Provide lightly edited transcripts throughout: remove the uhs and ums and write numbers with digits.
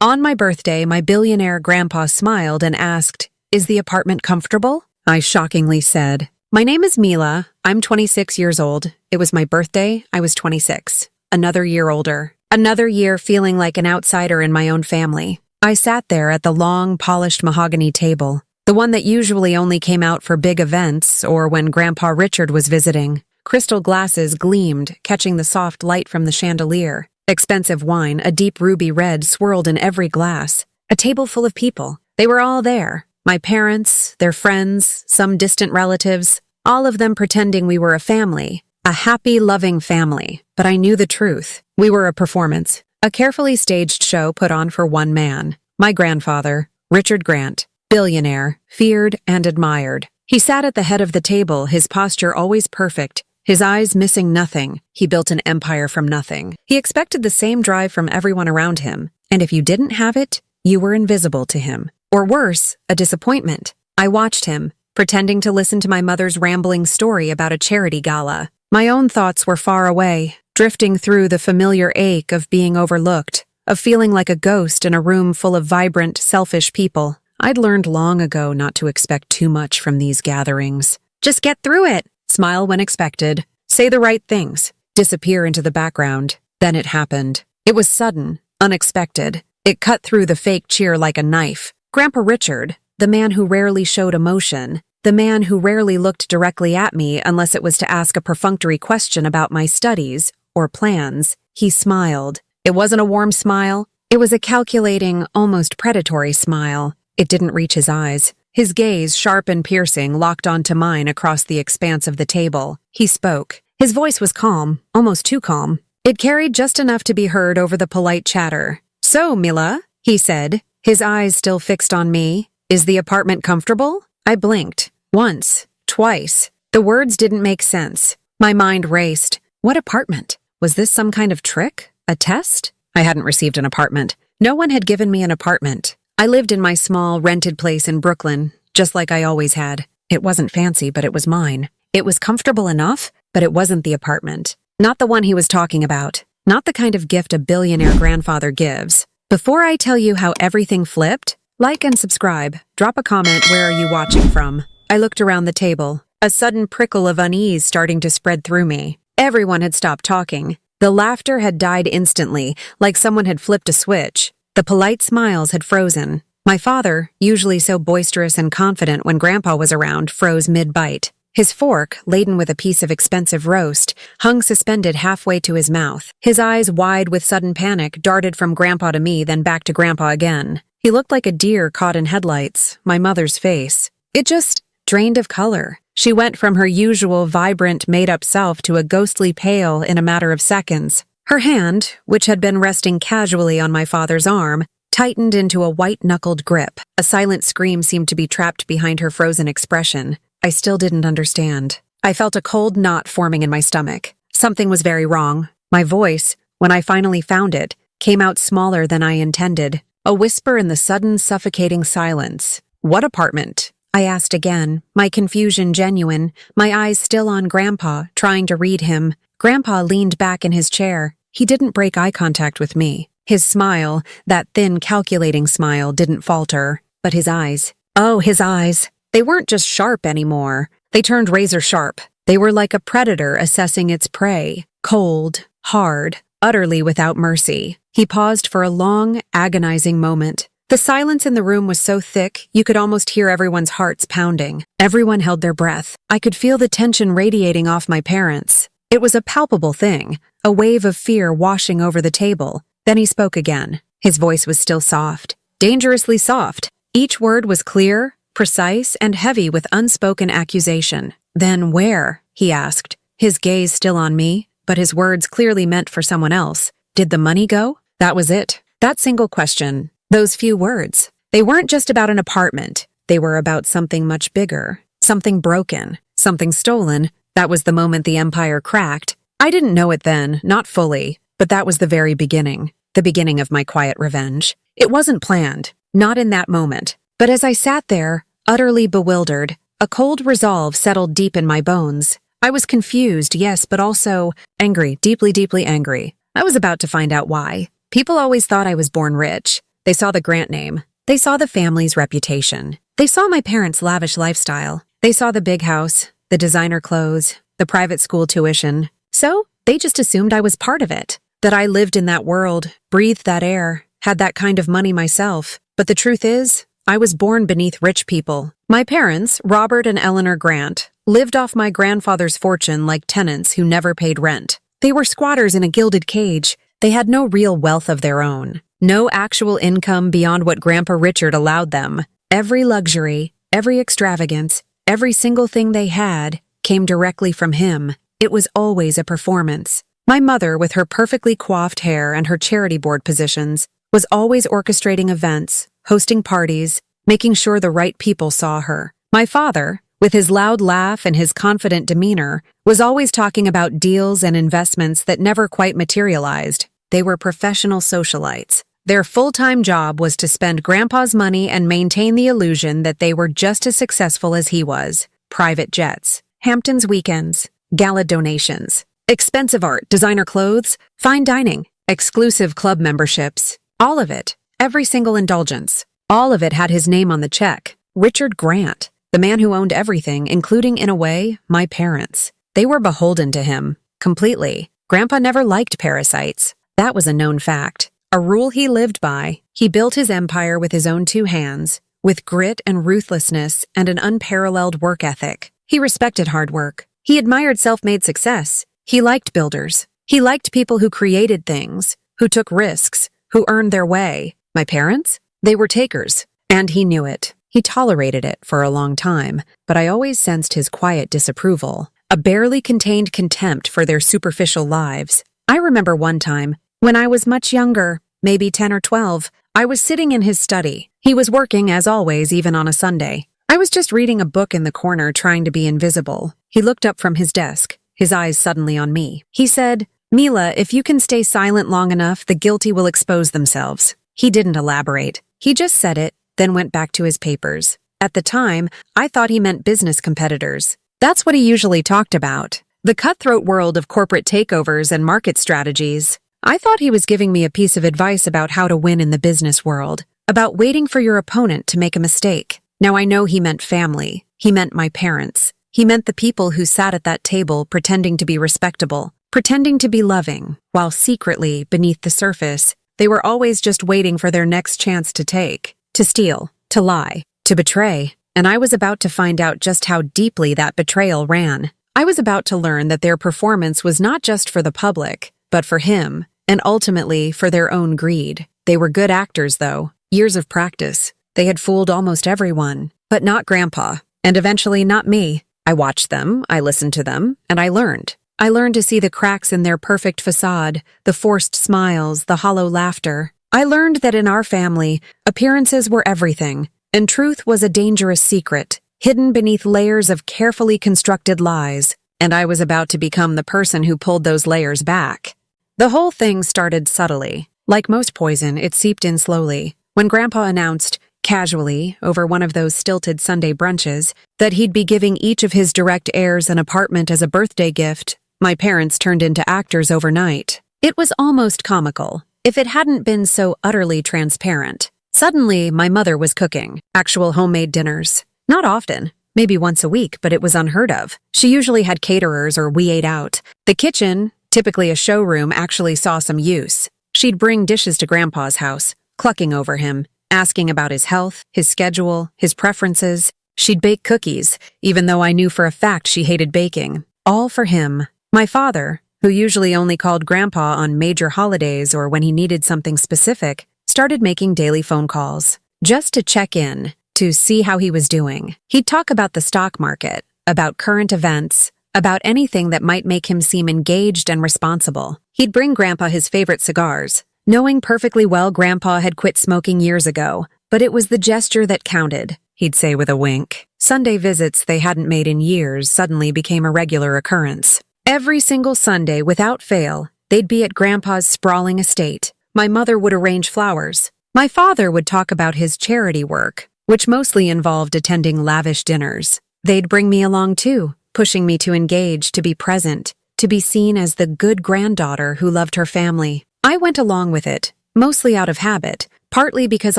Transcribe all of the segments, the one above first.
On my birthday, my billionaire grandpa smiled and asked, "Is the apartment comfortable?" I shockingly said, "My name is Mila. I'm 26 years old. It was my birthday. I was 26. Another year older. Another year feeling like an outsider in my own family." I sat there at the long, polished mahogany table, the one that usually only came out for big events or when Grandpa Richard was visiting. Crystal glasses gleamed, catching the soft light from the chandelier. Expensive wine, a deep ruby red, swirled in every glass. A table full of people. They were all there. My parents, their friends, some distant relatives, all of them pretending we were a family. A happy, loving family. But I knew the truth. We were a performance. A carefully staged show put on for one man. My grandfather, Richard Grant, billionaire, feared and admired. He sat at the head of the table, his posture always perfect, his eyes missing nothing. He built an empire from nothing. He expected the same drive from everyone around him, and if you didn't have it, you were invisible to him. Or worse, a disappointment. I watched him, pretending to listen to my mother's rambling story about a charity gala. My own thoughts were far away, drifting through the familiar ache of being overlooked, of feeling like a ghost in a room full of vibrant, selfish people. I'd learned long ago not to expect too much from these gatherings. Just get through it. Smile when expected. Say the right things. Disappear into the background. Then it happened. It was sudden, unexpected. It cut through the fake cheer like a knife. Grandpa Richard, the man who rarely showed emotion, the man who rarely looked directly at me unless it was to ask a perfunctory question about my studies or plans, he smiled. It wasn't a warm smile. It was a calculating, almost predatory smile. It didn't reach his eyes. His gaze, sharp and piercing, locked onto mine across the expanse of the table. He spoke. His voice was calm, almost too calm. It carried just enough to be heard over the polite chatter. "So, Mila," he said, his eyes still fixed on me, "is the apartment comfortable?" I blinked. Once. Twice. The words didn't make sense. My mind raced. What apartment? Was this some kind of trick? A test? I hadn't received an apartment. No one had given me an apartment. I lived in my small, rented place in Brooklyn, just like I always had. It wasn't fancy, but it was mine. It was comfortable enough, but it wasn't the apartment. Not the one he was talking about. Not the kind of gift a billionaire grandfather gives. Before I tell you how everything flipped, like and subscribe. Drop a comment, where are you watching from? I looked around the table, a sudden prickle of unease starting to spread through me. Everyone had stopped talking. The laughter had died instantly, like someone had flipped a switch. The polite smiles had frozen. My father, usually so boisterous and confident when Grandpa was around, froze mid-bite. His fork, laden with a piece of expensive roast, hung suspended halfway to his mouth. His eyes, wide with sudden panic, darted from Grandpa to me, then back to Grandpa again. He looked like a deer caught in headlights, my mother's face. It just drained of color. She went from her usual vibrant, made-up self to a ghostly pale in a matter of seconds. Her hand, which had been resting casually on my father's arm, tightened into a white-knuckled grip. A silent scream seemed to be trapped behind her frozen expression. I still didn't understand. I felt a cold knot forming in my stomach. Something was very wrong. My voice, when I finally found it, came out smaller than I intended. A whisper in the sudden, suffocating silence. "What apartment?" I asked again, my confusion genuine, my eyes still on Grandpa, trying to read him. Grandpa leaned back in his chair. He didn't break eye contact with me. His smile, that thin, calculating smile, didn't falter. But his eyes. Oh, his eyes. They weren't just sharp anymore. They turned razor sharp. They were like a predator assessing its prey. Cold, hard, utterly without mercy. He paused for a long, agonizing moment. The silence in the room was so thick, you could almost hear everyone's hearts pounding. Everyone held their breath. I could feel the tension radiating off my parents. It was a palpable thing, a wave of fear washing over the table. Then he spoke again. His voice was still soft, dangerously soft. Each word was clear, precise, and heavy with unspoken accusation. "Then where?" he asked, his gaze still on me, but his words clearly meant for someone else. "Did the money go?" That was it. That single question. Those few words. They weren't just about an apartment. They were about something much bigger. Something broken. Something stolen. That was the moment the empire cracked. I didn't know it then, not fully, but that was the very beginning. The beginning of my quiet revenge. It wasn't planned. Not in that moment. But as I sat there, utterly bewildered, a cold resolve settled deep in my bones. I was confused, yes, but also angry, deeply, deeply angry. I was about to find out why. People always thought I was born rich. They saw the grant name. They saw the family's reputation. They saw my parents' lavish lifestyle. They saw the big house, the designer clothes, the private school tuition. So they just assumed I was part of it, that I lived in that world, breathed that air, had that kind of money myself. But the truth is, I was born beneath rich people. My parents, Robert and Eleanor Grant, lived off my grandfather's fortune like tenants who never paid rent. They were squatters in a gilded cage. They had no real wealth of their own. No actual income beyond what Grandpa Richard allowed them. Every luxury, every extravagance, every single thing they had came directly from him. It was always a performance. My mother, with her perfectly coiffed hair and her charity board positions, was always orchestrating events, hosting parties, making sure the right people saw her. My father, with his loud laugh and his confident demeanor, was always talking about deals and investments that never quite materialized. They were professional socialites. Their full-time job was to spend Grandpa's money and maintain the illusion that they were just as successful as he was. Private jets, Hamptons weekends, gala donations, expensive art, designer clothes, fine dining, exclusive club memberships. All of it, every single indulgence. All of it had his name on the check. Richard Grant, the man who owned everything, including, in a way, my parents. They were beholden to him, completely. Grandpa never liked parasites. That was a known fact. A rule he lived by. He built his empire with his own two hands, with grit and ruthlessness and an unparalleled work ethic. He respected hard work. He admired self-made success. He liked builders. He liked people who created things, who took risks, who earned their way. My parents? They were takers. And he knew it. He tolerated it for a long time, but I always sensed his quiet disapproval, a barely contained contempt for their superficial lives. I remember one time, when I was much younger, maybe 10 or 12, I was sitting in his study. He was working, as always, even on a Sunday. I was just reading a book in the corner, trying to be invisible. He looked up from his desk, his eyes suddenly on me. He said, "Mila, if you can stay silent long enough, the guilty will expose themselves." He didn't elaborate. He just said it, then went back to his papers. At the time, I thought he meant business competitors. That's what he usually talked about. The cutthroat world of corporate takeovers and market strategies. I thought he was giving me a piece of advice about how to win in the business world, about waiting for your opponent to make a mistake. Now I know he meant family. He meant my parents. He meant the people who sat at that table pretending to be respectable, pretending to be loving, while secretly, beneath the surface, they were always just waiting for their next chance to take, to steal, to lie, to betray. And I was about to find out just how deeply that betrayal ran. I was about to learn that their performance was not just for the public, but for him, and ultimately for their own greed. They were good actors, though. Years of practice. They had fooled almost everyone, but not Grandpa, and eventually not me. I watched them, I listened to them, and I learned. I learned to see the cracks in their perfect facade, the forced smiles, the hollow laughter. I learned that in our family, appearances were everything, and truth was a dangerous secret, hidden beneath layers of carefully constructed lies, and I was about to become the person who pulled those layers back. The whole thing started subtly. Like most poison, it seeped in slowly. When Grandpa announced, casually, over one of those stilted Sunday brunches, that he'd be giving each of his direct heirs an apartment as a birthday gift, my parents turned into actors overnight. It was almost comical, if it hadn't been so utterly transparent. Suddenly, my mother was cooking, actual homemade dinners. Not often, maybe once a week, but it was unheard of. She usually had caterers or we ate out. The kitchen, typically a showroom, actually saw some use. She'd bring dishes to Grandpa's house, clucking over him, asking about his health, his schedule, his preferences. She'd bake cookies, even though I knew for a fact she hated baking. All for him. My father, who usually only called Grandpa on major holidays or when he needed something specific, started making daily phone calls, just to check in, to see how he was doing. He'd talk about the stock market, about current events, about anything that might make him seem engaged and responsible. He'd bring Grandpa his favorite cigars, knowing perfectly well Grandpa had quit smoking years ago, but it was the gesture that counted, he'd say with a wink. Sunday visits they hadn't made in years suddenly became a regular occurrence. Every single Sunday, without fail, they'd be at Grandpa's sprawling estate. My mother would arrange flowers. My father would talk about his charity work, which mostly involved attending lavish dinners. They'd bring me along too, pushing me to engage, to be present, to be seen as the good granddaughter who loved her family. I went along with it, mostly out of habit, partly because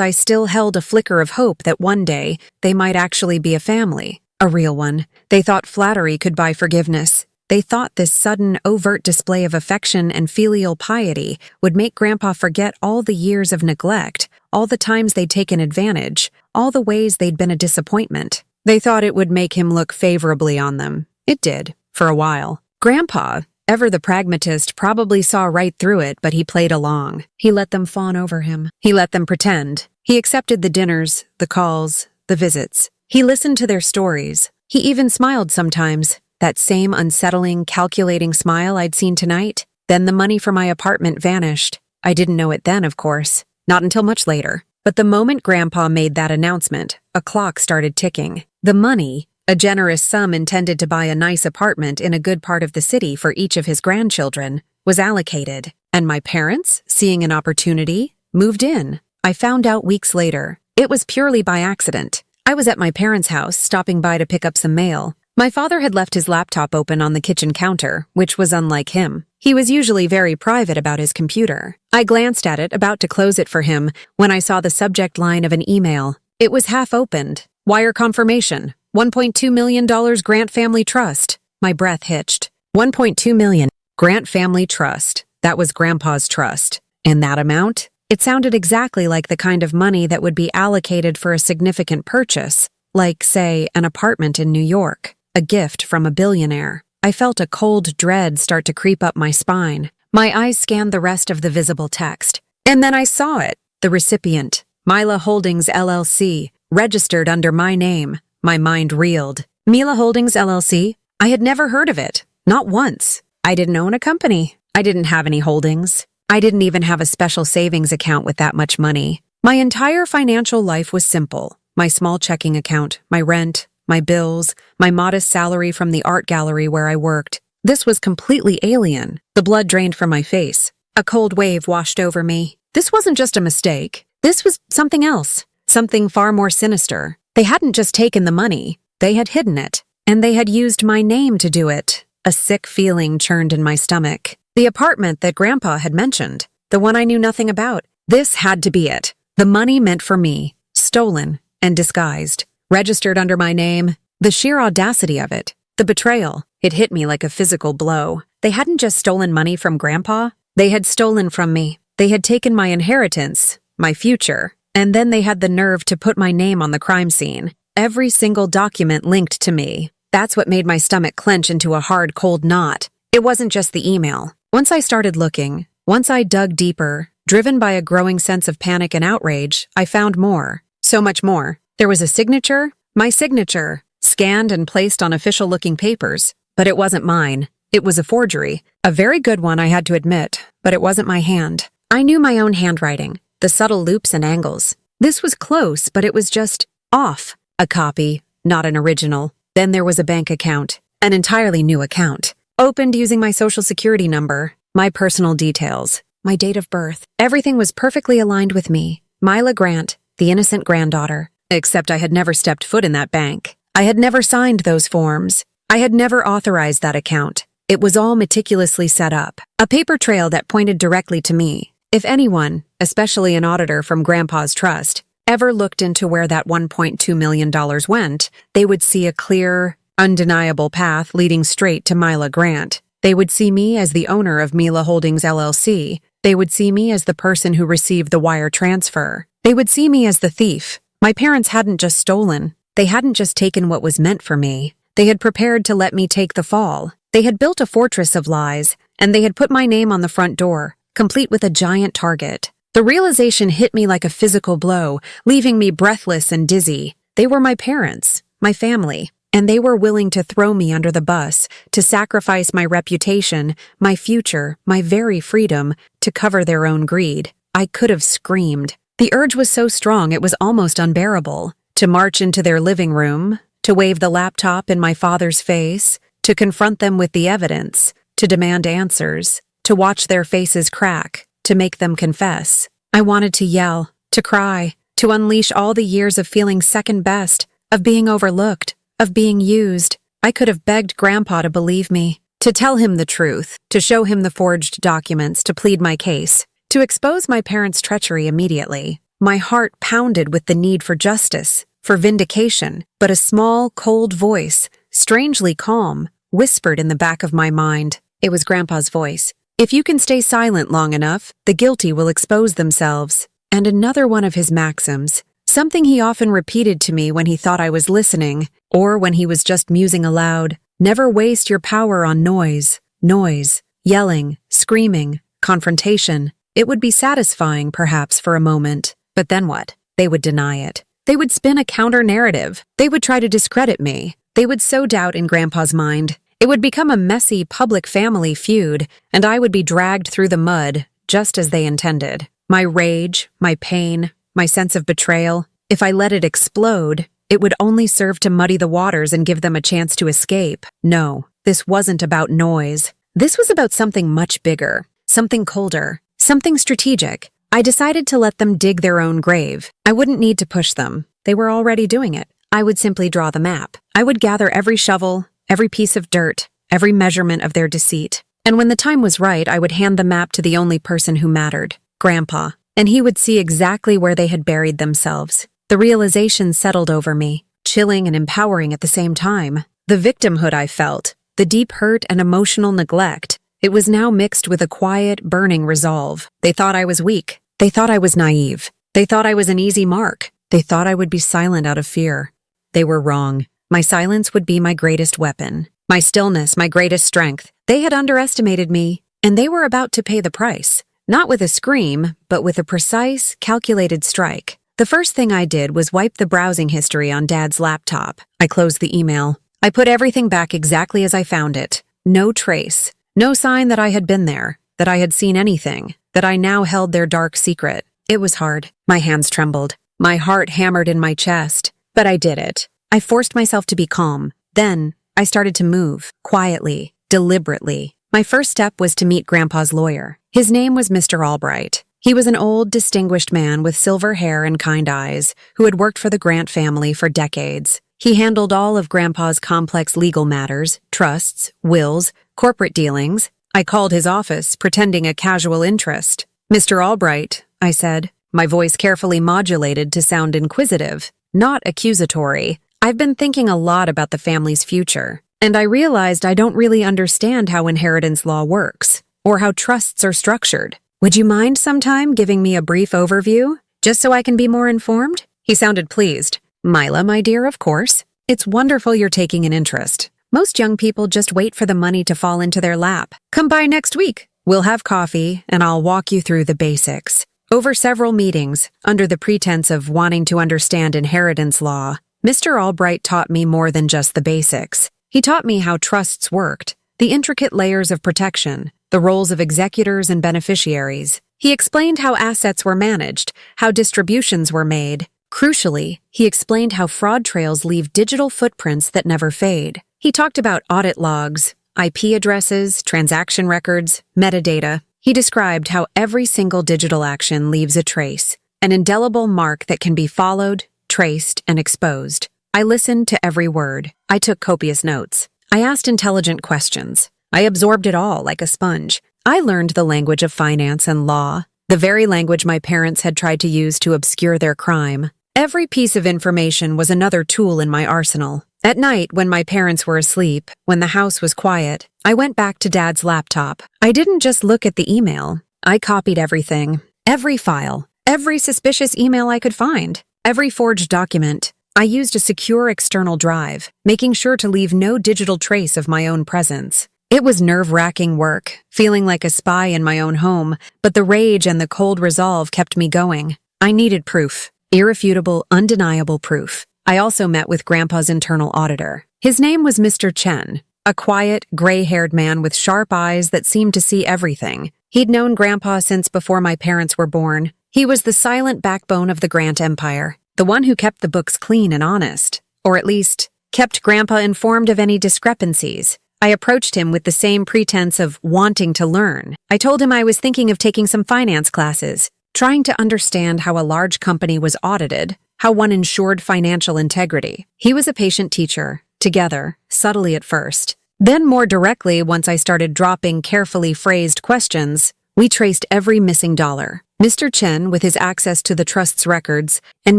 I still held a flicker of hope that one day they might actually be a family, a real one. They thought flattery could buy forgiveness. They thought this sudden, overt display of affection and filial piety would make Grandpa forget all the years of neglect, all the times they'd taken advantage, all the ways they'd been a disappointment. They thought it would make him look favorably on them. It did, for a while. Grandpa, ever the pragmatist, probably saw right through it, but he played along. He let them fawn over him. He let them pretend. He accepted the dinners, the calls, the visits. He listened to their stories. He even smiled sometimes. That same unsettling, calculating smile I'd seen tonight. Then the money for my apartment vanished. I didn't know it then, of course. Not until much later. But the moment Grandpa made that announcement, a clock started ticking. The money, a generous sum intended to buy a nice apartment in a good part of the city for each of his grandchildren, was allocated. And my parents, seeing an opportunity, moved in. I found out weeks later. It was purely by accident. I was at my parents' house, stopping by to pick up some mail. My father had left his laptop open on the kitchen counter, which was unlike him. He was usually very private about his computer. I glanced at it, about to close it for him, when I saw the subject line of an email. It was half opened. Wire confirmation. $1.2 million Grant Family Trust. My breath hitched. $1.2 million. Grant Family Trust. That was Grandpa's trust. And that amount? It sounded exactly like the kind of money that would be allocated for a significant purchase, like, say, an apartment in New York. A gift from a billionaire. I felt a cold dread start to creep up my spine. My eyes scanned the rest of the visible text. And then I saw it. The recipient. Mila Holdings LLC. Registered under my name. My mind reeled. Mila Holdings LLC? I had never heard of it. Not once. I didn't own a company. I didn't have any holdings. I didn't even have a special savings account with that much money. My entire financial life was simple. My small checking account, my rent, my bills, my modest salary from the art gallery where I worked. This was completely alien. The blood drained from my face. A cold wave washed over me. This wasn't just a mistake. This was something else. Something far more sinister. They hadn't just taken the money. They had hidden it. And they had used my name to do it. A sick feeling churned in my stomach. The apartment that Grandpa had mentioned. The one I knew nothing about. This had to be it. The money meant for me. Stolen and disguised. Registered under my name. The sheer audacity of it. The betrayal. It hit me like a physical blow. They hadn't just stolen money from Grandpa. They had stolen from me. They had taken my inheritance, my future, and then they had the nerve to put my name on the crime scene. Every single document linked to me. That's what made my stomach clench into a hard, cold knot. It wasn't just the email. Once I started looking, once I dug deeper, driven by a growing sense of panic and outrage, I found more. So much more. There was a signature, my signature, scanned and placed on official-looking papers, but it wasn't mine. It was a forgery, a very good one I had to admit, but it wasn't my hand. I knew my own handwriting, the subtle loops and angles. This was close, but it was just off. A copy, not an original. Then there was a bank account, an entirely new account, opened using my social security number, my personal details, my date of birth. Everything was perfectly aligned with me, Mila Grant, the innocent granddaughter. Except I had never stepped foot in that bank. I had never signed those forms. I had never authorized that account. It was all meticulously set up. A paper trail that pointed directly to me. If anyone, especially an auditor from Grandpa's trust, ever looked into where that $1.2 million went, they would see a clear, undeniable path leading straight to Mila Grant. They would see me as the owner of Mila Holdings LLC. They would see me as the person who received the wire transfer. They would see me as the thief. My parents hadn't just stolen. They hadn't just taken what was meant for me. They had prepared to let me take the fall. They had built a fortress of lies, and they had put my name on the front door, complete with a giant target. The realization hit me like a physical blow, leaving me breathless and dizzy. They were my parents, my family, and they were willing to throw me under the bus, to sacrifice my reputation, my future, my very freedom, to cover their own greed. I could have screamed. The urge was so strong it was almost unbearable. To march into their living room, to wave the laptop in my father's face, to confront them with the evidence, to demand answers, to watch their faces crack, to make them confess. I wanted to yell, to cry, to unleash all the years of feeling second best, of being overlooked, of being used. I could have begged Grandpa to believe me, to tell him the truth, to show him the forged documents, to plead my case, to expose my parents' treachery immediately. My heart pounded with the need for justice, for vindication, but a small, cold voice, strangely calm, whispered in the back of my mind. It was Grandpa's voice. If you can stay silent long enough, the guilty will expose themselves. And another one of his maxims, something he often repeated to me when he thought I was listening, or when he was just musing aloud: never waste your power on noise. Noise, yelling, screaming, confrontation. It would be satisfying, perhaps, for a moment. But then what? They would deny it. They would spin a counter-narrative. They would try to discredit me. They would sow doubt in Grandpa's mind. It would become a messy public family feud, and I would be dragged through the mud, just as they intended. My rage, my pain, my sense of betrayal, if I let it explode, it would only serve to muddy the waters and give them a chance to escape. No, this wasn't about noise. This was about something much bigger, something colder, something strategic. I decided to let them dig their own grave. I wouldn't need to push them. They were already doing it. I would simply draw the map. I would gather every shovel, every piece of dirt, every measurement of their deceit. And when the time was right, I would hand the map to the only person who mattered, Grandpa, and he would see exactly where they had buried themselves. The realization settled over me, chilling and empowering at the same time. The victimhood I felt, the deep hurt and emotional neglect, it was now mixed with a quiet, burning resolve. They thought I was weak. They thought I was naive. They thought I was an easy mark. They thought I would be silent out of fear. They were wrong. My silence would be my greatest weapon. My stillness, my greatest strength. They had underestimated me, and they were about to pay the price. Not with a scream, but with a precise, calculated strike. The first thing I did was wipe the browsing history on Dad's laptop. I closed the email. I put everything back exactly as I found it. No trace. No sign that I had been there, that I had seen anything, that I now held their dark secret. It was hard. My hands trembled. My heart hammered in my chest. But I did it. I forced myself to be calm. Then, I started to move, quietly, deliberately. My first step was to meet Grandpa's lawyer. His name was Mr. Albright. He was an old, distinguished man with silver hair and kind eyes, who had worked for the Grant family for decades. He handled all of Grandpa's complex legal matters, trusts, wills, corporate dealings. I called his office, pretending a casual interest. "Mr. Albright," I said, my voice carefully modulated to sound inquisitive, not accusatory. "I've been thinking a lot about the family's future, and I realized I don't really understand how inheritance law works, or how trusts are structured. Would you mind sometime giving me a brief overview, just so I can be more informed?" He sounded pleased. "Mila, my dear, of course. It's wonderful you're taking an interest. Most young people just wait for the money to fall into their lap. Come by next week. We'll have coffee, and I'll walk you through the basics." Over several meetings, under the pretense of wanting to understand inheritance law, Mr. Albright taught me more than just the basics. He taught me how trusts worked, the intricate layers of protection, the roles of executors and beneficiaries. He explained how assets were managed, how distributions were made. Crucially, he explained how fraud trails leave digital footprints that never fade. He talked about audit logs, IP addresses, transaction records, metadata. He described how every single digital action leaves a trace, an indelible mark that can be followed, traced, and exposed. I listened to every word. I took copious notes. I asked intelligent questions. I absorbed it all like a sponge. I learned the language of finance and law, the very language my parents had tried to use to obscure their crime. Every piece of information was another tool in my arsenal. At night, when my parents were asleep, when the house was quiet, I went back to Dad's laptop. I didn't just look at the email. I copied everything. Every file. Every suspicious email I could find. Every forged document. I used a secure external drive, making sure to leave no digital trace of my own presence. It was nerve-wracking work, feeling like a spy in my own home, but the rage and the cold resolve kept me going. I needed proof. Irrefutable, undeniable proof. I also met with Grandpa's internal auditor. His name was Mr. Chen, a quiet, gray-haired man with sharp eyes that seemed to see everything. He'd known Grandpa since before my parents were born. He was the silent backbone of the Grant Empire, the one who kept the books clean and honest, or at least kept Grandpa informed of any discrepancies. I approached him with the same pretense of wanting to learn. I told him I was thinking of taking some finance classes, trying to understand how a large company was audited, how one ensured financial integrity. He was a patient teacher, together, subtly at first. Then more directly once I started dropping carefully phrased questions. We traced every missing dollar. Mr. Chen, with his access to the trust's records, and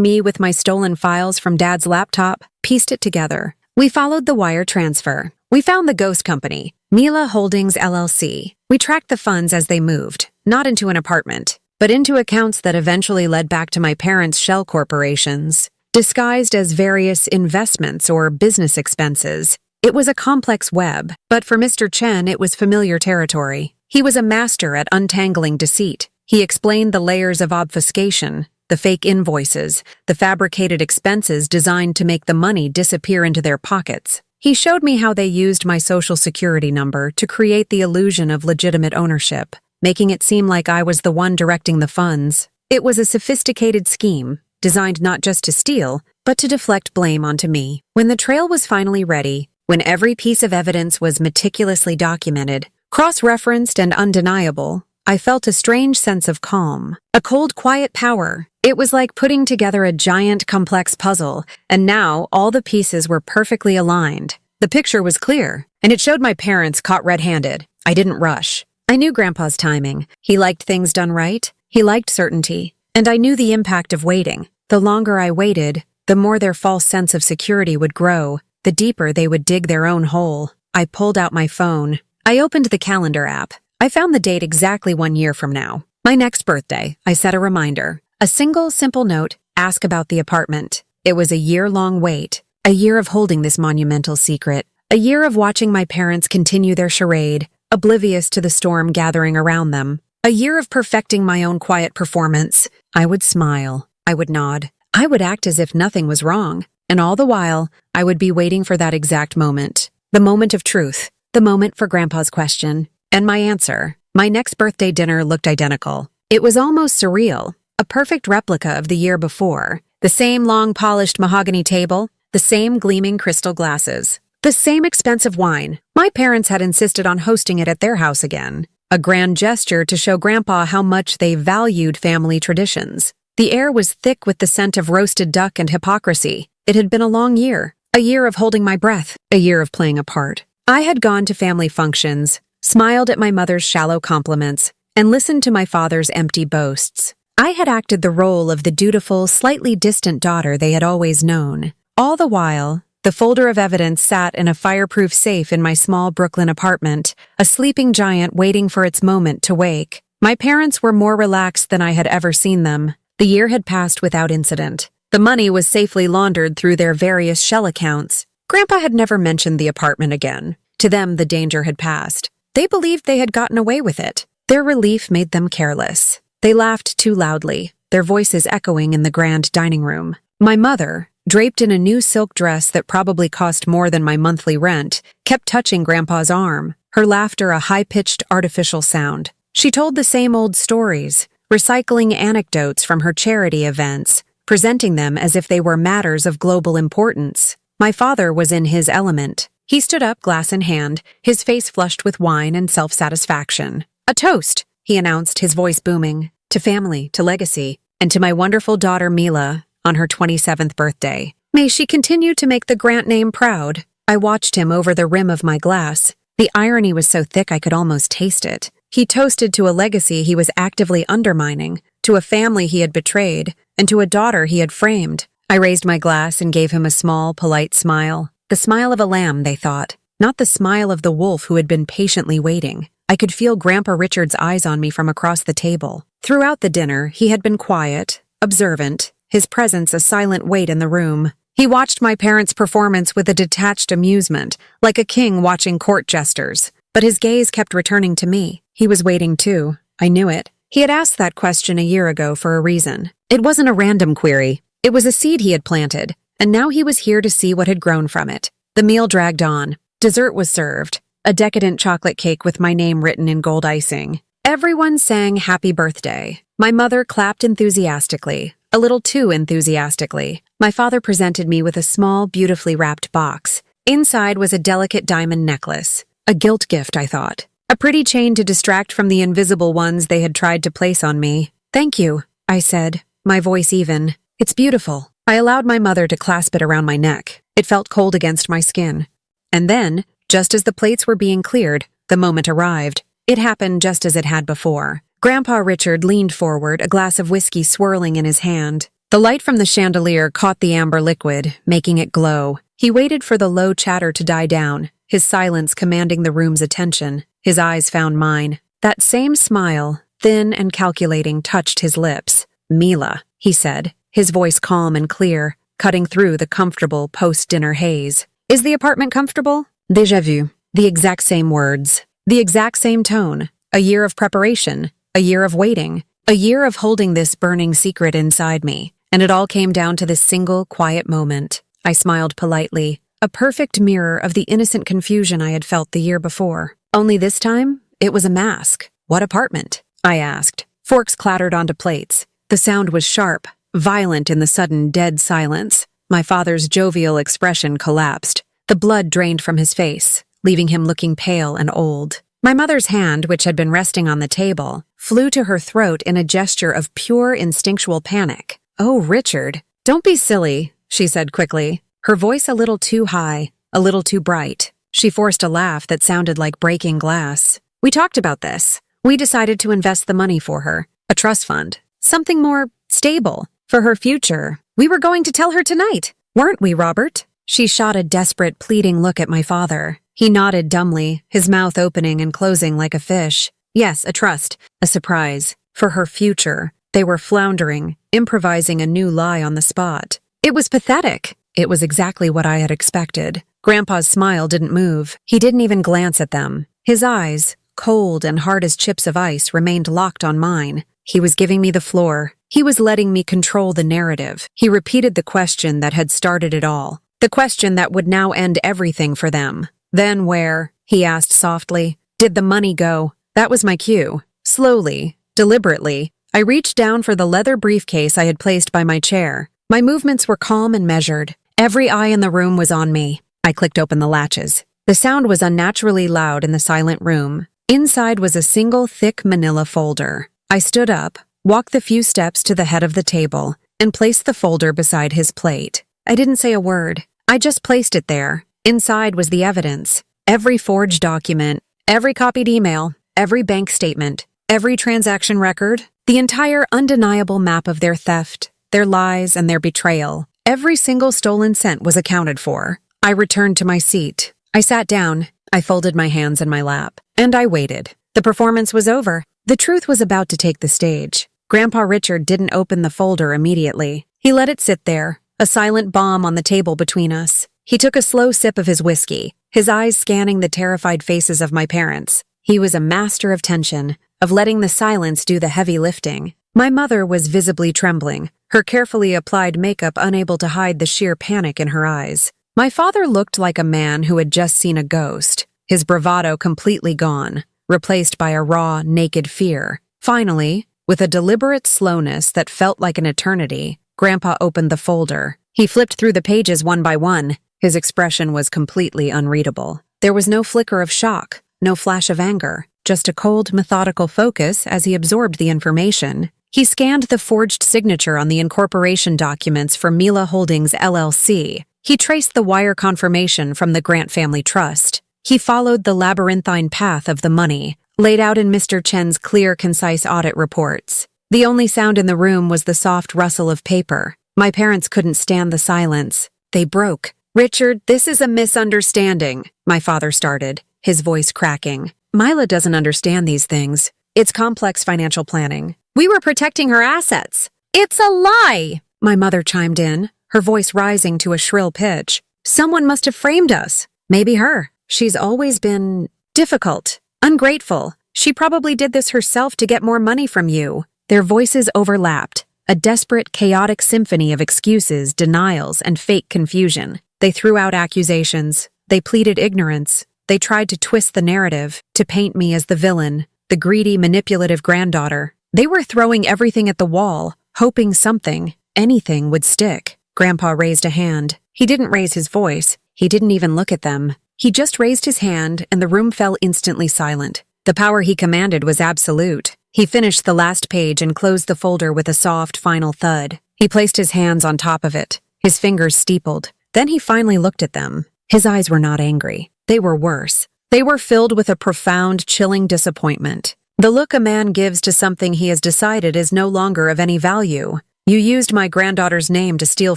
me with my stolen files from Dad's laptop, pieced it together. We followed the wire transfer. We found the ghost company, Mila Holdings LLC. We tracked the funds as they moved, not into an apartment, but into accounts that eventually led back to my parents' shell corporations, disguised as various investments or business expenses. It was a complex web, but for Mr. Chen it was familiar territory. He was a master at untangling deceit. He explained the layers of obfuscation, the fake invoices, the fabricated expenses designed to make the money disappear into their pockets. He showed me how they used my social security number to create the illusion of legitimate ownership, making it seem like I was the one directing the funds. It was a sophisticated scheme, designed not just to steal, but to deflect blame onto me. When the trail was finally ready, when every piece of evidence was meticulously documented, cross-referenced and undeniable, I felt a strange sense of calm, a cold, quiet power. It was like putting together a giant, complex puzzle, and now all the pieces were perfectly aligned. The picture was clear, and it showed my parents caught red-handed. I didn't rush. I knew Grandpa's timing. He liked things done right. He liked certainty. And I knew the impact of waiting. The longer I waited, the more their false sense of security would grow, the deeper they would dig their own hole. I pulled out my phone. I opened the calendar app. I found the date exactly 1 year from now. My next birthday, I set a reminder. A single, simple note, ask about the apartment. It was a year-long wait, a year of holding this monumental secret, a year of watching my parents continue their charade, oblivious to the storm gathering around them, a year of perfecting my own quiet performance. I would smile. I would nod. I would act as if nothing was wrong. And all the while, I would be waiting for that exact moment. The moment of truth. The moment for Grandpa's question. And my answer. My next birthday dinner looked identical. It was almost surreal. A perfect replica of the year before. The same long polished mahogany table. The same gleaming crystal glasses. The same expensive wine. My parents had insisted on hosting it at their house again. A grand gesture to show Grandpa how much they valued family traditions. The air was thick with the scent of roasted duck and hypocrisy. It had been a long year. A year of holding my breath. A year of playing a part. I had gone to family functions, smiled at my mother's shallow compliments, and listened to my father's empty boasts. I had acted the role of the dutiful, slightly distant daughter they had always known. All the while, the folder of evidence sat in a fireproof safe in my small Brooklyn apartment, a sleeping giant waiting for its moment to wake. My parents were more relaxed than I had ever seen them. The year had passed without incident. The money was safely laundered through their various shell accounts. Grandpa had never mentioned the apartment again. To them, the danger had passed. They believed they had gotten away with it. Their relief made them careless. They laughed too loudly, their voices echoing in the grand dining room. My mother, draped in a new silk dress that probably cost more than my monthly rent, kept touching Grandpa's arm, her laughter a high-pitched artificial sound. She told the same old stories, recycling anecdotes from her charity events, presenting them as if they were matters of global importance. My father was in his element. He stood up, glass in hand, his face flushed with wine and self-satisfaction. "A toast," he announced, his voice booming. "To family, to legacy, and to my wonderful daughter Mila on her 27th birthday. May she continue to make the Grant name proud." I watched him over the rim of my glass. The irony was so thick I could almost taste it. He toasted to a legacy he was actively undermining, to a family he had betrayed, and to a daughter he had framed. I raised my glass and gave him a small, polite smile. The smile of a lamb, they thought, not the smile of the wolf who had been patiently waiting. I could feel Grandpa Richard's eyes on me from across the table. Throughout the dinner, he had been quiet, observant, his presence a silent weight in the room. He watched my parents' performance with a detached amusement, like a king watching court jesters. But his gaze kept returning to me. He was waiting too. I knew it. He had asked that question a year ago for a reason. It wasn't a random query. It was a seed he had planted, and now he was here to see what had grown from it. The meal dragged on. Dessert was served, a decadent chocolate cake with my name written in gold icing. Everyone sang happy birthday. My mother clapped enthusiastically, a little too enthusiastically. My father presented me with a small, beautifully wrapped box. Inside was a delicate diamond necklace. A guilt gift, I thought. A pretty chain to distract from the invisible ones they had tried to place on me. "Thank you," I said, my voice even. "It's beautiful." I allowed my mother to clasp it around my neck. It felt cold against my skin. And then, just as the plates were being cleared, the moment arrived. It happened just as it had before. Grandpa Richard leaned forward, a glass of whiskey swirling in his hand. The light from the chandelier caught the amber liquid, making it glow. He waited for the low chatter to die down, his silence commanding the room's attention. His eyes found mine. That same smile, thin and calculating, touched his lips. "Mila," he said, his voice calm and clear, cutting through the comfortable post-dinner haze. "Is the apartment comfortable?" Déjà vu. The exact same words. The exact same tone. A year of preparation. A year of waiting. A year of holding this burning secret inside me. And it all came down to this single, quiet moment. I smiled politely, a perfect mirror of the innocent confusion I had felt the year before. Only this time, it was a mask. "What apartment?" I asked. Forks clattered onto plates. The sound was sharp, violent in the sudden, dead silence. My father's jovial expression collapsed. The blood drained from his face, leaving him looking pale and old. My mother's hand, which had been resting on the table, flew to her throat in a gesture of pure instinctual panic. "Oh, Richard, don't be silly," she said quickly, her voice a little too high, a little too bright. She forced a laugh that sounded like breaking glass. "We talked about this. We decided to invest the money for her, a trust fund, something more stable, for her future. We were going to tell her tonight, weren't we, Robert?" She shot a desperate, pleading look at my father. He nodded dumbly, his mouth opening and closing like a fish. Yes, a trust, a surprise, for her future. They were floundering, improvising a new lie on the spot. It was pathetic. It was exactly what I had expected. Grandpa's smile didn't move. He didn't even glance at them. His eyes, cold and hard as chips of ice, remained locked on mine. He was giving me the floor. He was letting me control the narrative. He repeated the question that had started it all. The question that would now end everything for them. "Then where?" he asked softly. "Did the money go?" That was my cue. Slowly, deliberately, I reached down for the leather briefcase I had placed by my chair. My movements were calm and measured. Every eye in the room was on me. I clicked open the latches. The sound was unnaturally loud in the silent room. Inside was a single thick manila folder. I stood up, walked the few steps to the head of the table, and placed the folder beside his plate. I didn't say a word. I just placed it there. Inside was the evidence. Every forged document, every copied email, every bank statement, every transaction record, the entire undeniable map of their theft, their lies, and their betrayal. Every single stolen cent was accounted for. I returned to my seat. I sat down. I folded my hands in my lap. And I waited. The performance was over. The truth was about to take the stage. Grandpa Richard didn't open the folder immediately. He let it sit there, a silent bomb on the table between us. He took a slow sip of his whiskey, his eyes scanning the terrified faces of my parents. He was a master of tension, of letting the silence do the heavy lifting. My mother was visibly trembling, her carefully applied makeup unable to hide the sheer panic in her eyes. My father looked like a man who had just seen a ghost, his bravado completely gone, replaced by a raw, naked fear. Finally, with a deliberate slowness that felt like an eternity, Grandpa opened the folder. He flipped through the pages one by one. His expression was completely unreadable. There was no flicker of shock, no flash of anger, just a cold, methodical focus as he absorbed the information. He scanned the forged signature on the incorporation documents for Mila Holdings, LLC. He traced the wire confirmation from the Grant Family Trust. He followed the labyrinthine path of the money, laid out in Mr. Chen's clear, concise audit reports. The only sound in the room was the soft rustle of paper. My parents couldn't stand the silence. They broke. "Richard, this is a misunderstanding," my father started, his voice cracking. "Mila doesn't understand these things. It's complex financial planning. We were protecting her assets." "It's a lie," my mother chimed in, her voice rising to a shrill pitch. "Someone must have framed us. Maybe her. She's always been difficult, ungrateful. She probably did this herself to get more money from you." Their voices overlapped, a desperate, chaotic symphony of excuses, denials, and fake confusion. They threw out accusations. They pleaded ignorance. They tried to twist the narrative, to paint me as the villain, the greedy, manipulative granddaughter. They were throwing everything at the wall, hoping something, anything, would stick. Grandpa raised a hand. He didn't raise his voice. He didn't even look at them. He just raised his hand, and the room fell instantly silent. The power he commanded was absolute. He finished the last page and closed the folder with a soft, final thud. He placed his hands on top of it, his fingers steepled. Then he finally looked at them. His eyes were not angry. They were worse. They were filled with a profound, chilling disappointment. The look a man gives to something he has decided is no longer of any value. You used my granddaughter's name to steal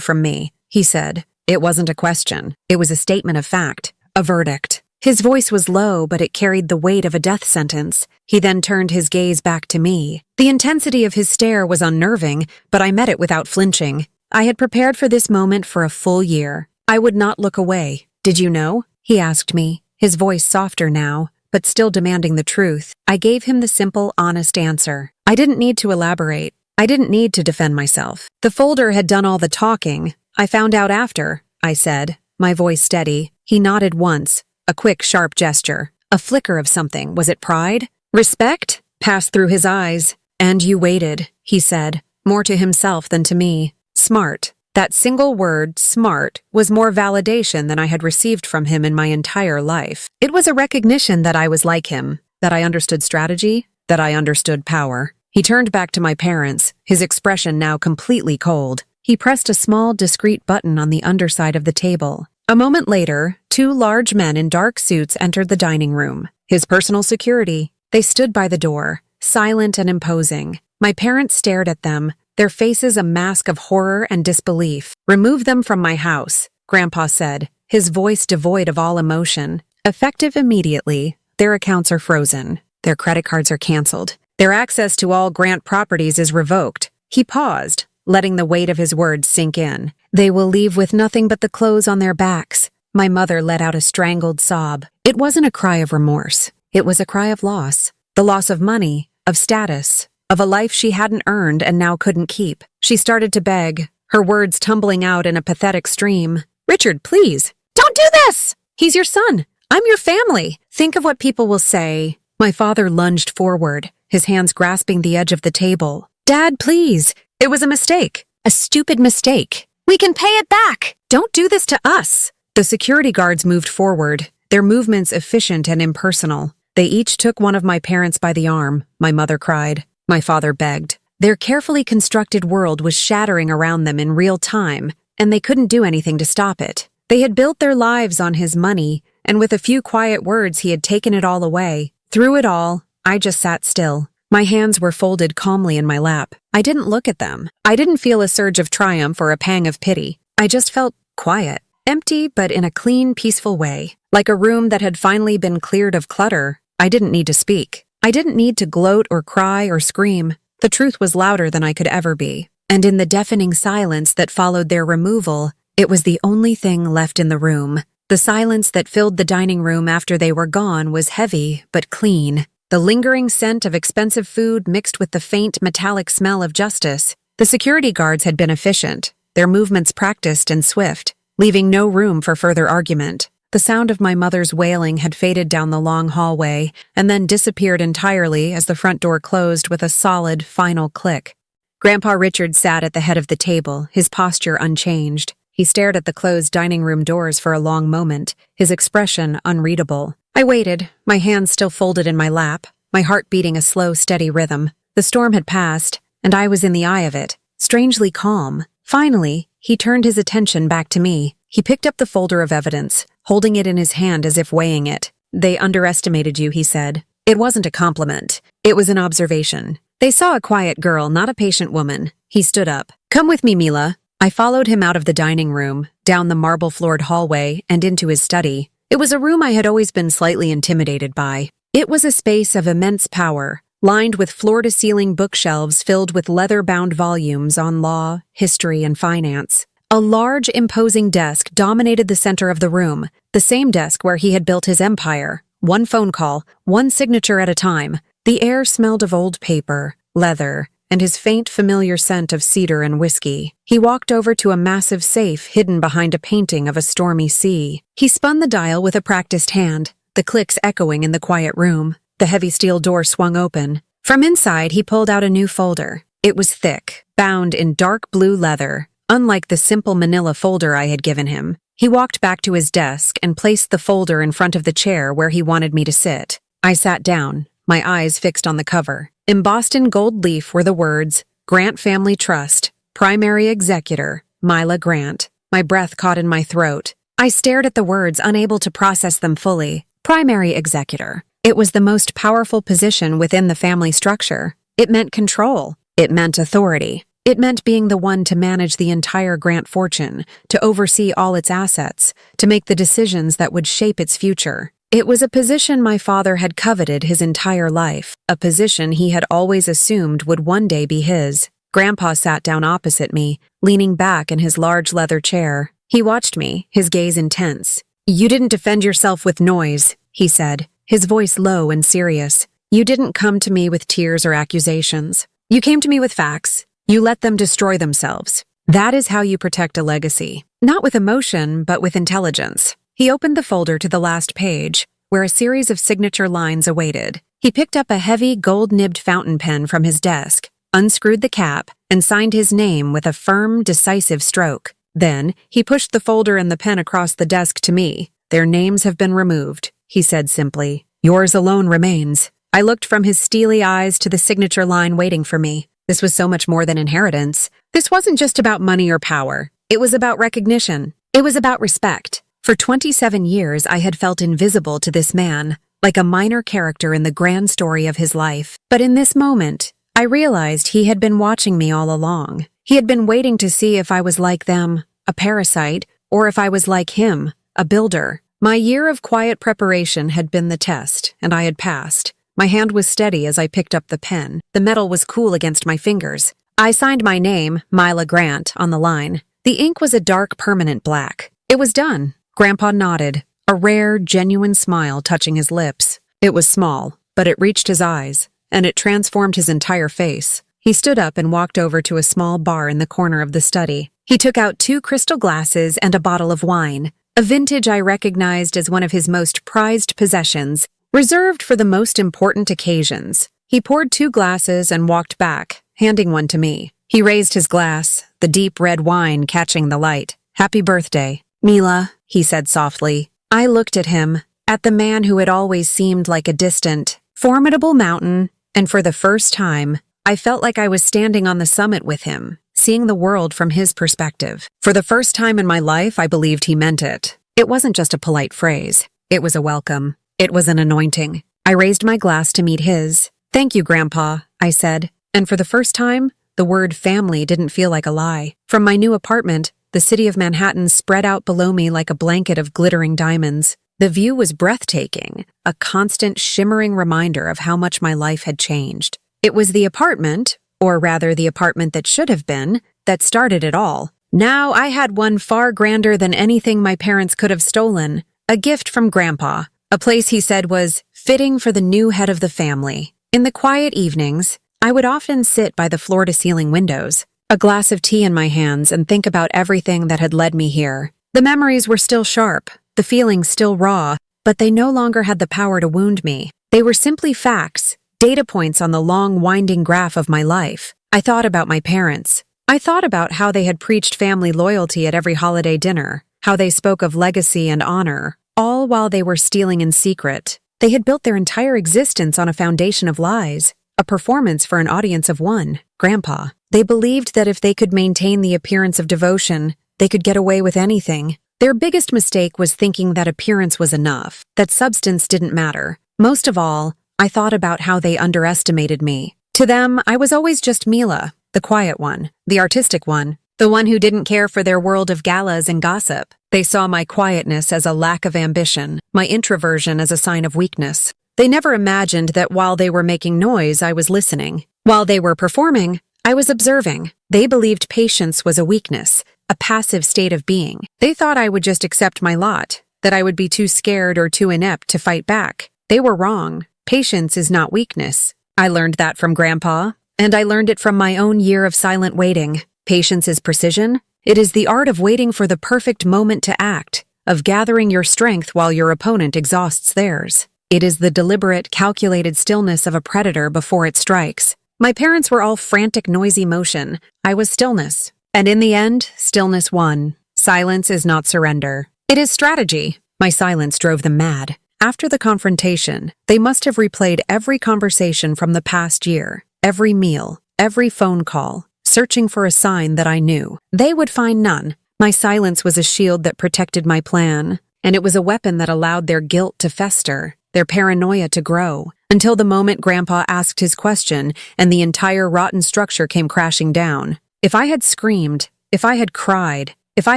from me, he said. It wasn't a question. It was a statement of fact, a verdict. His voice was low, but it carried the weight of a death sentence. He then turned his gaze back to me. The intensity of his stare was unnerving, but I met it without flinching. I had prepared for this moment for a full year. I would not look away. Did you know? He asked me, his voice softer now, but still demanding the truth. I gave him the simple, honest answer. I didn't need to elaborate. I didn't need to defend myself. The folder had done all the talking. I found out after, I said, my voice steady. He nodded once, a quick, sharp gesture. A flicker of something. Was it pride? Respect? Passed through his eyes. And you waited, he said, more to himself than to me. Smart. That single word, smart, was more validation than I had received from him in my entire life. It was a recognition that I was like him, that I understood strategy, that I understood power. He turned back to my parents, his expression now completely cold. He pressed a small, discreet button on the underside of the table. A moment later, 2 large men in dark suits entered the dining room. His personal security. They stood by the door, silent and imposing. My parents stared at them, their faces a mask of horror and disbelief. Remove them from my house, Grandpa said, his voice devoid of all emotion. Effective immediately, their accounts are frozen. Their credit cards are canceled. Their access to all Grant properties is revoked. He paused, letting the weight of his words sink in. They will leave with nothing but the clothes on their backs. My mother let out a strangled sob. It wasn't a cry of remorse. It was a cry of loss. The loss of money, of status, of a life she hadn't earned and now couldn't keep. She started to beg, her words tumbling out in a pathetic stream. Richard, please, don't do this! He's your son. I'm your family. Think of what people will say. My father lunged forward, his hands grasping the edge of the table. Dad, please. It was a mistake. A stupid mistake. We can pay it back. Don't do this to us. The security guards moved forward, their movements efficient and impersonal. They each took one of my parents by the arm, my mother cried. My father begged. Their carefully constructed world was shattering around them in real time, and they couldn't do anything to stop it. They had built their lives on his money, and with a few quiet words he had taken it all away. Through it all, I just sat still. My hands were folded calmly in my lap. I didn't look at them. I didn't feel a surge of triumph or a pang of pity. I just felt quiet, empty but in a clean, peaceful way. Like a room that had finally been cleared of clutter. I didn't need to speak. I didn't need to gloat or cry or scream. The truth was louder than I could ever be. And in the deafening silence that followed their removal, it was the only thing left in the room. The silence that filled the dining room after they were gone was heavy but clean. The lingering scent of expensive food mixed with the faint metallic smell of justice. The security guards had been efficient, their movements practiced and swift, leaving no room for further argument. The sound of my mother's wailing had faded down the long hallway and then disappeared entirely as the front door closed with a solid, final click. Grandpa Richard sat at the head of the table, his posture unchanged. He stared at the closed dining room doors for a long moment, his expression unreadable. I waited, my hands still folded in my lap, my heart beating a slow, steady rhythm. The storm had passed, and I was in the eye of it, strangely calm. Finally, he turned his attention back to me. He picked up the folder of evidence, holding it in his hand as if weighing it. They underestimated you, he said. It wasn't a compliment. It was an observation. They saw a quiet girl, not a patient woman. He stood up. Come with me, Mila. I followed him out of the dining room, down the marble-floored hallway, and into his study. It was a room I had always been slightly intimidated by. It was a space of immense power, lined with floor-to-ceiling bookshelves filled with leather-bound volumes on law, history, and finance. A large, imposing desk dominated the center of the room, the same desk where he had built his empire. One phone call, one signature at a time. The air smelled of old paper, leather, and his faint, familiar scent of cedar and whiskey. He walked over to a massive safe hidden behind a painting of a stormy sea. He spun the dial with a practiced hand, the clicks echoing in the quiet room. The heavy steel door swung open. From inside, he pulled out a new folder. It was thick, bound in dark blue leather, unlike the simple manila folder I had given him. He walked back to his desk and placed the folder in front of the chair where he wanted me to sit. I sat down, my eyes fixed on the cover. Embossed in gold leaf were the words, Grant Family Trust, Primary Executor, Mila Grant. My breath caught in my throat. I stared at the words, unable to process them fully. Primary Executor. It was the most powerful position within the family structure. It meant control. It meant authority. It meant being the one to manage the entire Grant fortune, to oversee all its assets, to make the decisions that would shape its future. It was a position my father had coveted his entire life, a position he had always assumed would one day be his. Grandpa sat down opposite me, leaning back in his large leather chair. He watched me, his gaze intense. "You didn't defend yourself with noise," he said, his voice low and serious. "You didn't come to me with tears or accusations. You came to me with facts. You let them destroy themselves. That is how you protect a legacy. Not with emotion, but with intelligence." He opened the folder to the last page, where a series of signature lines awaited. He picked up a heavy, gold-nibbed fountain pen from his desk, unscrewed the cap, and signed his name with a firm, decisive stroke. Then, he pushed the folder and the pen across the desk to me. "Their names have been removed," he said simply. "Yours alone remains." I looked from his steely eyes to the signature line waiting for me. This was so much more than inheritance. This wasn't just about money or power. It was about recognition. It was about respect. For 27 years, I had felt invisible to this man, like a minor character in the grand story of his life. But in this moment, I realized he had been watching me all along. He had been waiting to see if I was like them, a parasite, or if I was like him, a builder. My year of quiet preparation had been the test, and I had passed. My hand was steady as I picked up the pen. The metal was cool against my fingers. I signed my name, Mila Grant, on the line. The ink was a dark, permanent black. It was done. Grandpa nodded, a rare, genuine smile touching his lips. It was small, but it reached his eyes, and it transformed his entire face. He stood up and walked over to a small bar in the corner of the study. He took out 2 crystal glasses and a bottle of wine, a vintage I recognized as one of his most prized possessions, reserved for the most important occasions. He poured 2 glasses and walked back, handing one to me. He raised his glass, the deep red wine catching the light. "Happy birthday, Mila," he said softly. I looked at him, at the man who had always seemed like a distant, formidable mountain, and for the first time, I felt like I was standing on the summit with him, seeing the world from his perspective. For the first time in my life, I believed he meant it. It wasn't just a polite phrase. It was a welcome. It was an anointing. I raised my glass to meet his. "Thank you, Grandpa," I said, and for the first time, the word family didn't feel like a lie. From my new apartment, the city of Manhattan spread out below me like a blanket of glittering diamonds. The view was breathtaking, a constant shimmering reminder of how much my life had changed. It was the apartment, or rather the apartment that should have been, that started it all. Now I had one far grander than anything my parents could have stolen, a gift from Grandpa, a place he said was fitting for the new head of the family. In the quiet evenings, I would often sit by the floor-to-ceiling windows, a glass of tea in my hands, and think about everything that had led me here. The memories were still sharp, the feelings still raw, but they no longer had the power to wound me. They were simply facts, data points on the long, winding graph of my life. I thought about my parents. I thought about how they had preached family loyalty at every holiday dinner, how they spoke of legacy and honor, all while they were stealing in secret. They had built their entire existence on a foundation of lies, a performance for an audience of one, Grandpa. They believed that if they could maintain the appearance of devotion, they could get away with anything. Their biggest mistake was thinking that appearance was enough, that substance didn't matter. Most of all, I thought about how they underestimated me. To them, I was always just Mila, the quiet one, the artistic one, the one who didn't care for their world of galas and gossip. They saw my quietness as a lack of ambition, my introversion as a sign of weakness. They never imagined that while they were making noise, I was listening. While they were performing, I was observing. They believed patience was a weakness, a passive state of being. They thought I would just accept my lot, that I would be too scared or too inept to fight back. They were wrong. Patience is not weakness. I learned that from Grandpa, and I learned it from my own year of silent waiting. Patience is precision. It is the art of waiting for the perfect moment to act, of gathering your strength while your opponent exhausts theirs. It is the deliberate, calculated stillness of a predator before it strikes. My parents were all frantic, noisy motion. I was stillness. And in the end, stillness won. Silence is not surrender. It is strategy. My silence drove them mad. After the confrontation, they must have replayed every conversation from the past year, every meal, every phone call, searching for a sign that I knew. They would find none. My silence was a shield that protected my plan, and it was a weapon that allowed their guilt to fester. their paranoia to grow, until the moment Grandpa asked his question and the entire rotten structure came crashing down. If I had screamed, if I had cried, if I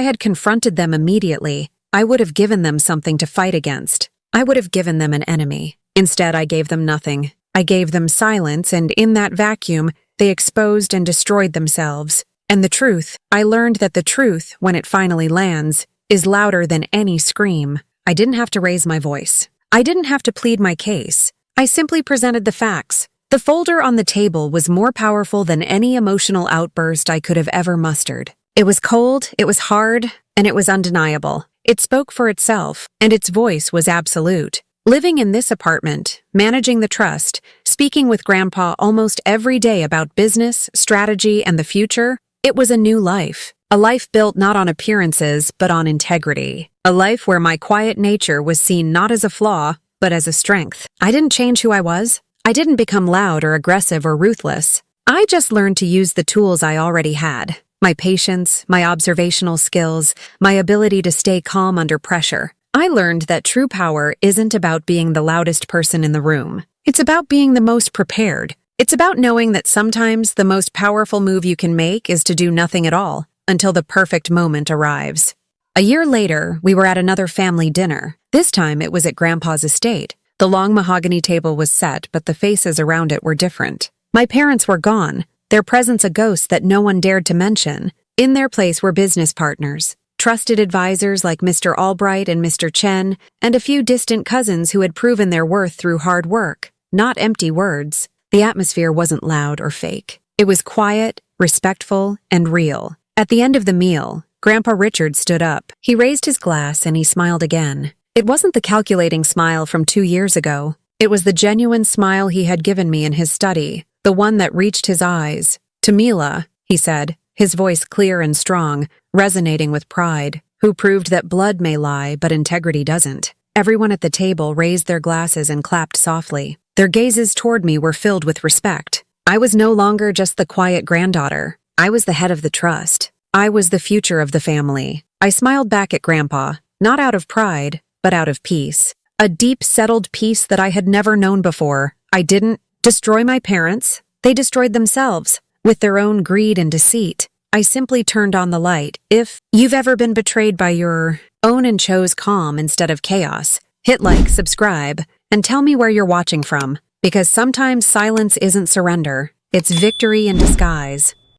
had confronted them immediately, I would have given them something to fight against. I would have given them an enemy. Instead, I gave them nothing. I gave them silence, and in that vacuum, they exposed and destroyed themselves. And the truth, I learned that the truth, when it finally lands, is louder than any scream. I didn't have to raise my voice. I didn't have to plead my case. I simply presented the facts. The folder on the table was more powerful than any emotional outburst I could have ever mustered. It was cold, it was hard, and it was undeniable. It spoke for itself, and its voice was absolute. Living in this apartment, managing the trust, speaking with Grandpa almost every day about business, strategy, and the future, it was a new life. A life built not on appearances, but on integrity. A life where my quiet nature was seen not as a flaw, but as a strength. I didn't change who I was. I didn't become loud or aggressive or ruthless. I just learned to use the tools I already had. My patience, my observational skills, my ability to stay calm under pressure. I learned that true power isn't about being the loudest person in the room. It's about being the most prepared. It's about knowing that sometimes the most powerful move you can make is to do nothing at all until the perfect moment arrives. A year later, we were at another family dinner. This time it was at Grandpa's estate. The long mahogany table was set, but the faces around it were different. My parents were gone, their presence a ghost that no one dared to mention. In their place were business partners, trusted advisors like Mr. Albright and Mr. Chen, and a few distant cousins who had proven their worth through hard work, not empty words. The atmosphere wasn't loud or fake. It was quiet, respectful, and real. At the end of the meal, Grandpa Richard stood up. He raised his glass and he smiled again. It wasn't the calculating smile from 2 years ago. It was the genuine smile he had given me in his study, the one that reached his eyes. "To Mila," he said, his voice clear and strong, resonating with pride, "who proved that blood may lie, but integrity doesn't." Everyone at the table raised their glasses and clapped softly. Their gazes toward me were filled with respect. I was no longer just the quiet granddaughter. I was the head of the trust. I was the future of the family. I smiled back at Grandpa, not out of pride, but out of peace. A deep, settled peace that I had never known before. I didn't destroy my parents. They destroyed themselves, with their own greed and deceit. I simply turned on the light. If you've ever been betrayed by your own and chose calm instead of chaos, hit like, subscribe, and tell me where you're watching from. Because sometimes silence isn't surrender. It's victory in disguise.